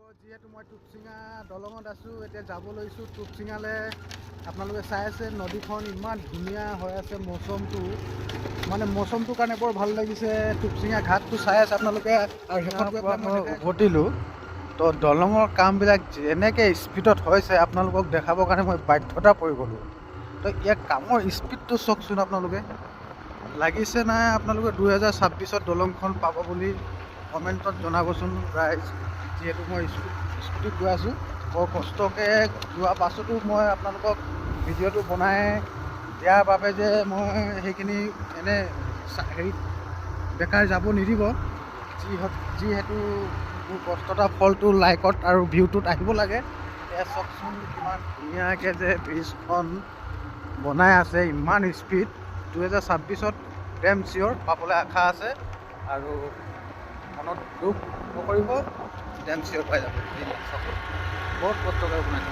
যিহেতু মই টুপচিঙা দলঙত আছোঁ, এতিয়া যাব লৈছোঁ টুপচিঙালৈ। আপোনালোকে চাই আছে নদীখন ইমান ধুনীয়া হৈ আছে, মৌচমটোৰ কাৰণে বৰ ভাল লাগিছে। টুপচিঙা ঘাটটো চাই আছে আপোনালোকে। আৰু শেষত গৈ পেলাই মই উভতিলোঁ। তো দলঙৰ কামবিলাক যেনেকৈ স্পীডত হৈছে আপোনালোকক দেখাবৰ কাৰণে মই বাধ্যতা পৰি গ'লোঁ। তো ইয়াৰ কামৰ স্পীডটো চাওকচোন আপোনালোকে। লাগিছে নাই আপোনালোকে 2026ত দলংখন পাব বুলি কমেণ্টত জনাবচোন ৰাইজ। যিহেতু মই স্কুটিত গৈ আছোঁ, বৰ কষ্টকৈ যোৱা পাছতো মই আপোনালোকক ভিডিঅ'টো বনাই দিয়াৰ বাবে যে মই সেইখিনি এনে বেকাৰ যাব নিদিব। যিহেতু মোৰ কষ্টতাৰ ফলটো লাইকত আৰু ভিউটোত আহিব লাগে। এয়া চাওকচোন কিমান ধুনীয়াকৈ যে ব্ৰিজখন বনাই আছে, ইমান স্পীড। 2026ত ডেম চিয়'ৰ পাবলৈ আশা আছে। আৰু মনত দুখ নকৰিব, ডেম চিয়'ৰ পাই যাব। বহুত কষ্টকৈ বনাইছে।